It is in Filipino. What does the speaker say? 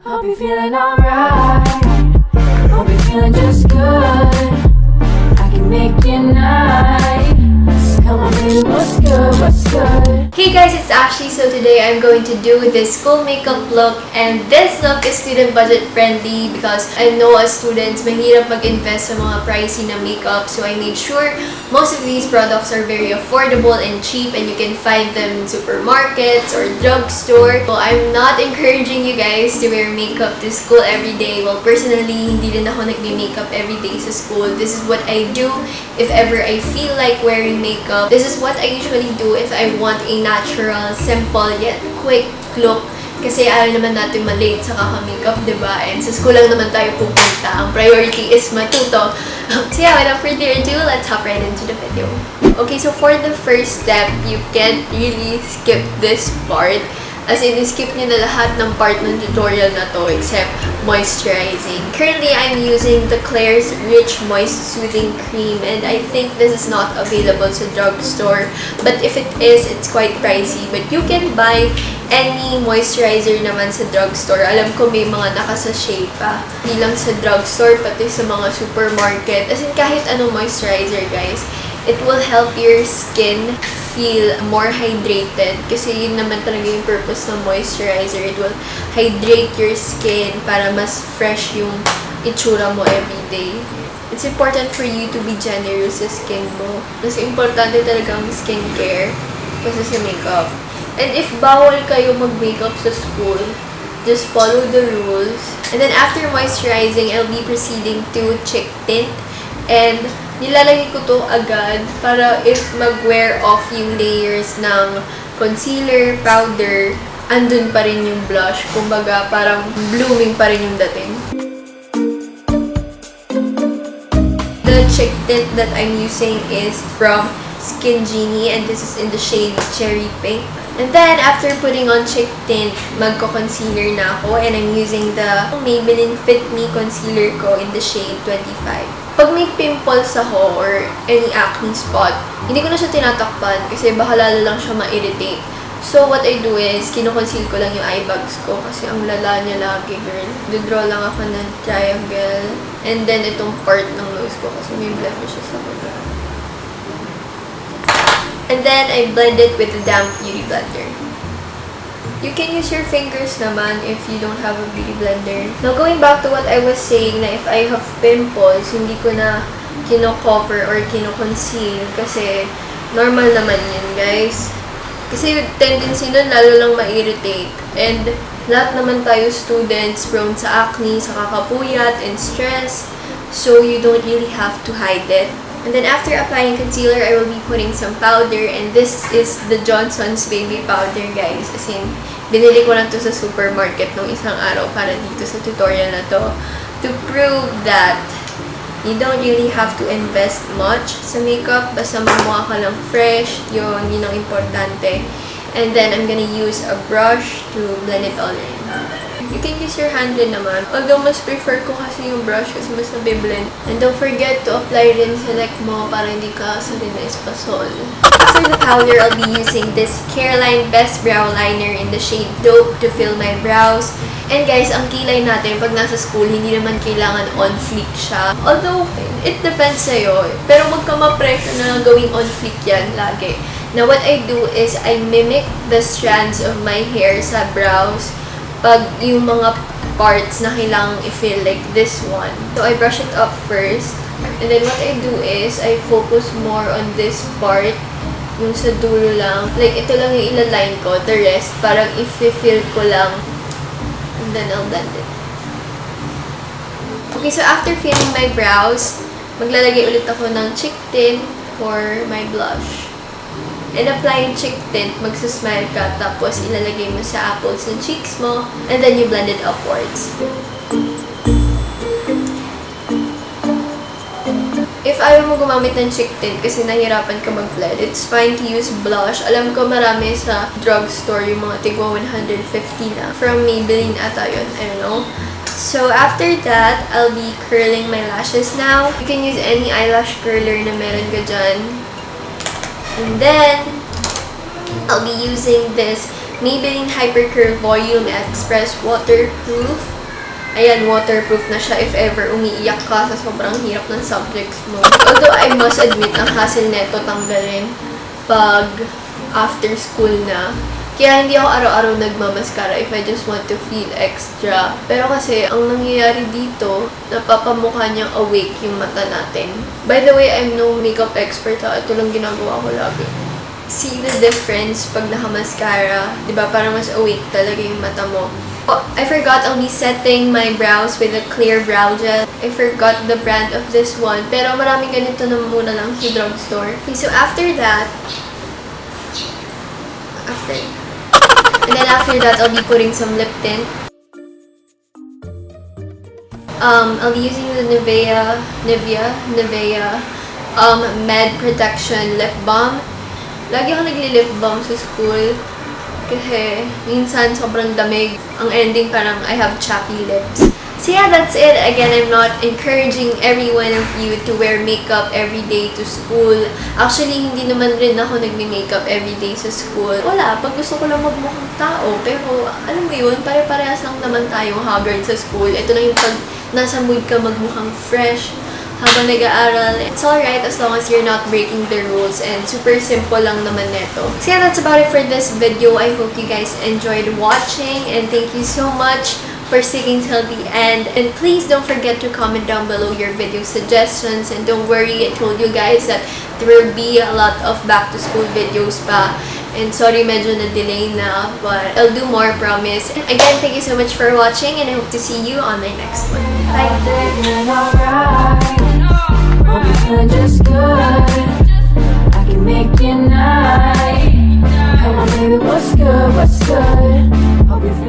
Hope you're feeling alright. Hope you're feeling just good. I can make your night. So come on baby, what's good, what's good? Hey guys, it's Ashley. So today I'm going to do this school makeup look, and this look is student budget friendly because I know as students, mahirap mag-invest sa mga pricey na makeup. So I made sure most of these products are very affordable and cheap, and you can find them in supermarkets or drugstore. So I'm not encouraging you guys to wear makeup to school every day. Well, personally, hindi din ako nagme-makeup every day sa school. This is what I do if ever I feel like wearing makeup. This is what I usually do if I want a natural, simple, yet quick look. Kasi ayaw naman natin malate sa kaka-makeup, diba? And sa school lang naman tayo pupunta. Ang priority is matuto. So yeah, without further ado, let's hop right into the video. Okay, so for the first step, you can't really skip this part. As in, skip nyo na lahat ng part ng tutorial na to except moisturizing. Currently, I'm using the Klairs Rich Moist Soothing Cream, and I think this is not available sa drugstore. But if it is, it's quite pricey. But you can buy any moisturizer naman sa drugstore. Alam ko may mga nakasachet pa. Hindi lang sa drugstore, pati sa mga supermarket. As in, kahit anong moisturizer, guys. It will help your skin feel more hydrated. Kasi yun naman talaga yung purpose ng moisturizer. It will hydrate your skin para mas fresh yung itsura mo everyday. It's important for you to be generous sa skin mo. Kasi importante talaga ang skincare kasi sa makeup. And if bawal kayo mag-makeup sa school, just follow the rules. And then after moisturizing, I'll be proceeding to cheek tint. And nilalagay ko to agad para if mag-wear off yung layers ng concealer, powder, andun pa rin yung blush. Kumbaga, parang blooming pa rin yung dating. The cheek tint that I'm using is from Genie, and this is in the shade Cherry Pink. And then, after putting on cheek tint, magko-concealer na ako, and I'm using the Maybelline Fit Me Concealer ko in the shade 25. Pag may pimples ako or any acne spot, hindi ko na siya tinatakpan kasi baka lalo lang siya ma-irritate. So, what I do is, kino-conceal ko lang yung eye bags ko kasi ang lala niya lagi, girl. Didraw lang ako ng triangle. And then, itong part ng nose ko kasi may blemishes ako na. And then, I blend it with the damp beauty blender. You can use your fingers naman if you don't have a beauty blender. Now, going back to what I was saying, na if I have pimples, hindi ko na kino-cover or kino-conceal kasi normal naman yun, guys. Kasi tendency nun, lalo lang ma-irritate. And lahat naman tayo students prone sa acne, sa kakapuyat, and stress. So, you don't really have to hide it. And then after applying concealer, I will be putting some powder, and this is the Johnson's Baby Powder, guys. As in, binili ko lang to sa supermarket nung isang araw para dito sa tutorial na to to prove that you don't really have to invest much sa makeup. Basta mamukha ka lang fresh, yun ang importante. And then, I'm gonna use a brush to blend it all in. You can use your hand din naman. Although, mas prefer ko kasi yung brush kasi mas nabiblend. And don't forget to apply rin sa neck mo para hindi ka salin na espasol. For the powder, I'll be using this Careline Best Brow Liner in the shade Taupe to fill my brows. And guys, ang kilay natin pag nasa school, hindi naman kailangan on fleek siya. Although, it depends sa'yo. Pero huwag ka ma-pressure na gawing on fleek yan lagi. Now, what I do is I mimic the strands of my hair sa brows pag yung mga parts na kailangang i-fill, like this one. So, I brush it up first. And then, what I do is, I focus more on this part, yung sa dulo lang. Like, ito lang yung ilaline ko. The rest, parang i-fill ko lang. And then, I'll blend it. Okay, so after filling my brows, maglalagay ulit ako ng cheek tint for my blush. And applying cheek tint, magsasmile ka, tapos ilalagay mo sa apples ng cheeks mo, and then you blend it upwards. If ayaw mo gumamit ng cheek tint kasi nahirapan ka mag-blend, it's fine to use blush. Alam ko marami sa drugstore yung mga tigwa 150 na. From Maybelline ata yun, I don't know. So, after that, I'll be curling my lashes now. You can use any eyelash curler na meron ka dyan. And then, I'll be using this Maybelline Hypercurl Volume Express Waterproof. Ayan, waterproof na siya if ever umiiyak ka sa sobrang hirap ng subjects mo. Although I must admit, ang hassle neto tanggalin pag after school na. Kaya hindi ako araw-araw nagmamaskara if I just want to feel extra. Pero kasi, ang nangyayari dito, napapamukha niyang awake yung mata natin. By the way, I'm no makeup expert ha. Ito lang ginagawa ko lagi. See the difference pag naka-mascara? Diba? Parang mas awake talaga yung mata mo. Oh, I forgot I'll be setting my brows with a clear brow gel. I forgot the brand of this one. Pero maraming ganito na muna lang sa drugstore. Okay, so after that, I'll be putting some lip tint. I'll be using the Nivea MED Protection Lip Balm. Lagi ako nagli-lip balm sa school kasi minsan sobrang damig. Ang ending parang I have chappy lips. So yeah, that's it. Again, I'm not encouraging every one of you to wear makeup every day to school. Actually, hindi naman rin ako nagme-makeup every day sa school. Wala, pag gusto ko lang magmukhang tao. Pero, alam mo yun, pare-parehas lang naman tayong haggard sa school. Ito lang yung pag nasa mood ka magmukhang fresh habang nag-aaral. It's alright as long as you're not breaking the rules and super simple lang naman neto. So yeah, that's about it for this video. I hope you guys enjoyed watching and thank you so much for sticking till the end. And please don't forget to comment down below your video suggestions. And don't worry, I told you guys that there will be a lot of back to school videos pa. And sorry, medyo na-delay na, but I'll do more, promise. And again, thank you so much for watching and I hope to see you on my next one. Bye! Hope you're feeling just good. I can make your night. Come on, baby, what's good? Hope you're feeling